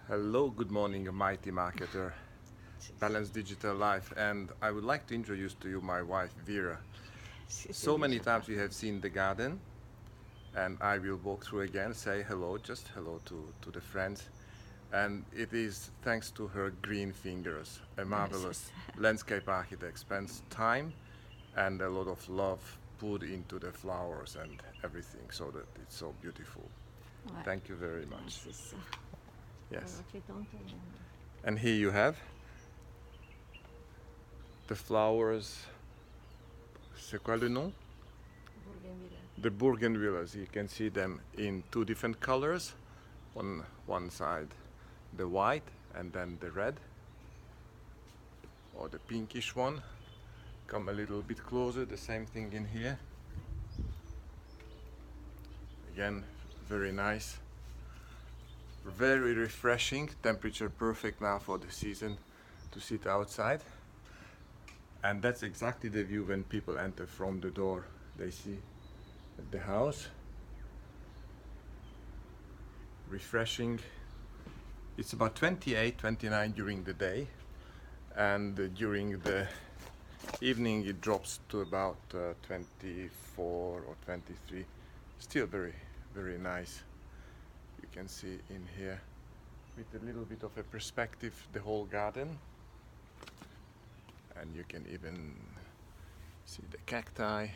Hello, good morning, mighty marketer, balanced digital life, and I would like to introduce to you my wife Vera. C'était So many déjà times we parti. have seen the garden, and I will walk through again, say hello, just hello to the friends. And it is thanks to her green fingers. A Ouais, c'est marvelous ça. landscape architect spends time and a lot of love put into the flowers and everything so that it's so beautiful. Ouais, Thank you very ouais, much. c'est ça. Yes. Fait tantôt. And here you have the flowers. C'est quoi le nom? Bougainville. The bougainvilleas. You can see them in two different colors. On one side, the white, and then the red, or the pinkish one. Come a little bit closer. The same thing in here. Again, very nice. Very refreshing. Temperature perfect now for the season to sit outside. And that's exactly the view when people enter from the door. They see the house. Refreshing. It's about 28, 29 during the day, and during the evening it drops to about 24 or 23. Still very, very nice. You can see in here with a little bit of a perspective the whole garden, and you can even see the cacti,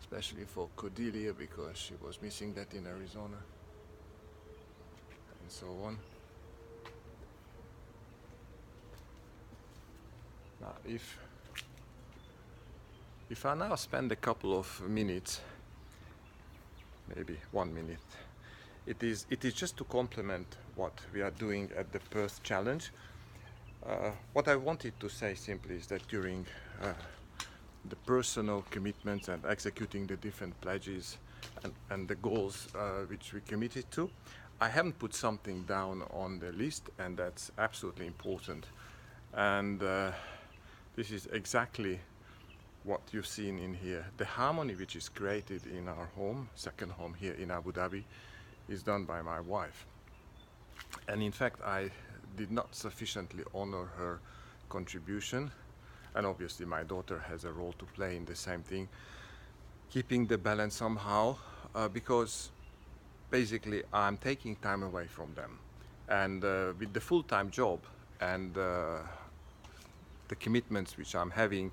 especially for Cordelia because she was missing that in Arizona, and so on. Now, if I now spend a couple of minutes, maybe 1 minute, it is just to complement what we are doing at the Perth Challenge. What I wanted to say simply is that during the personal commitments and executing the different pledges and the goals which we committed to, I haven't put something down on the list, and that's absolutely important. And this is exactly what you've seen in here. The harmony which is created in our home, second home here in Abu Dhabi, is done by my wife. And in fact, I did not sufficiently honor her contribution. And obviously, my daughter has a role to play in the same thing, keeping the balance somehow, because basically I'm taking time away from them. And with the full time job and the commitments which I'm having,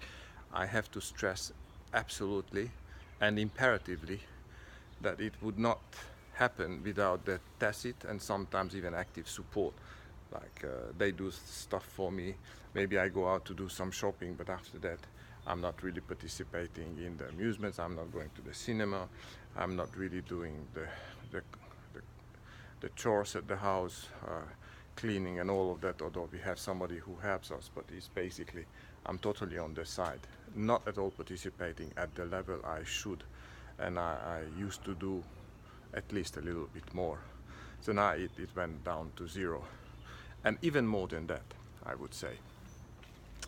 I have to stress absolutely and imperatively that it would not happen without the tacit and sometimes even active support. Like they do stuff for me. Maybe I go out to do some shopping, but after that, I'm not really participating in the amusements. I'm not going to the cinema. I'm not really doing the, the, the chores at the house, cleaning and all of that, although we have somebody who helps us, but it's basically, I'm totally on the side, not at all participating at the level I should, and I used to do at least a little bit more. So now it went down to zero, and even more than that, I would say.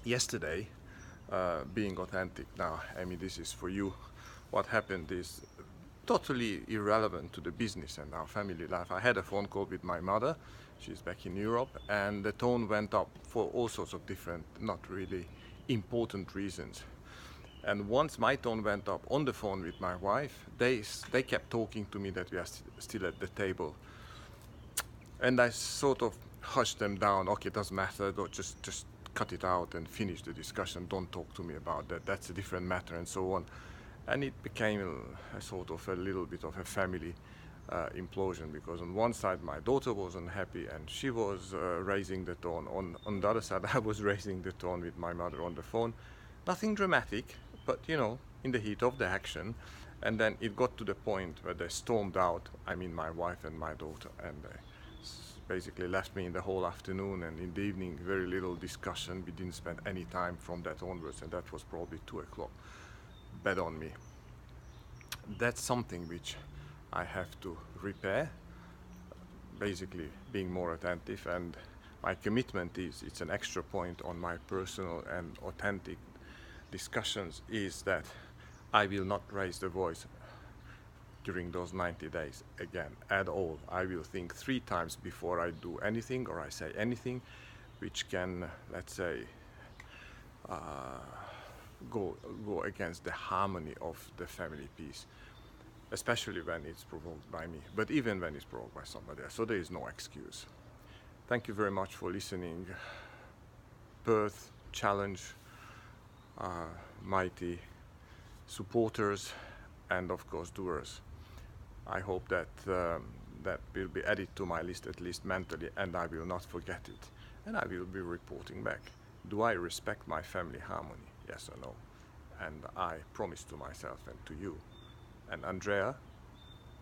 Yesterday, being authentic now, I mean, this is for you. What happened is totally irrelevant to the business and our family life. I had a phone call with my mother. She's back in Europe, and the tone went up for all sorts of different, not really important reasons. And once my tone went up on the phone with my wife, they kept talking to me that we are still at the table, and I sort of hushed them down. Okay, it doesn't matter. Just cut it out and finish the discussion. Don't talk to me about that. That's a different matter, and so on. And it became a sort of a little bit of a family implosion, because on one side my daughter was unhappy and she was raising the tone. On the other side, I was raising the tone with my mother on the phone. Nothing dramatic, but in the heat of the action. And then it got to the point where they stormed out. I mean, my wife and my daughter, and they basically left me in the whole afternoon, and in the evening very little discussion. We didn't spend any time from that onwards, and that was probably 2 o'clock. Bad on me. That's something which I have to repair, basically being more attentive, and my commitment is, it's an extra point on my personal and authentic discussions, is that I will not raise the voice. during those 90 days again at all. I will think 3 times before I do anything or I say anything which can, let's say, go against the harmony of the family peace, especially when it's provoked by me, but even when it's provoked by somebody else. So there is no excuse. Thank you very much for listening. Perth Challenge, Matthey supporters, and of course doers. I hope that that will be added to my list, at least mentally, and I will not forget it. And I will be reporting back. Do I respect my family harmony? Yes or no? And I promise to myself and to you. And Andrea,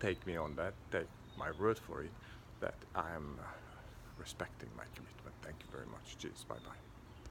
take me on that, take my word for it, that I am respecting my commitment. Thank you very much. Cheers. Bye-bye.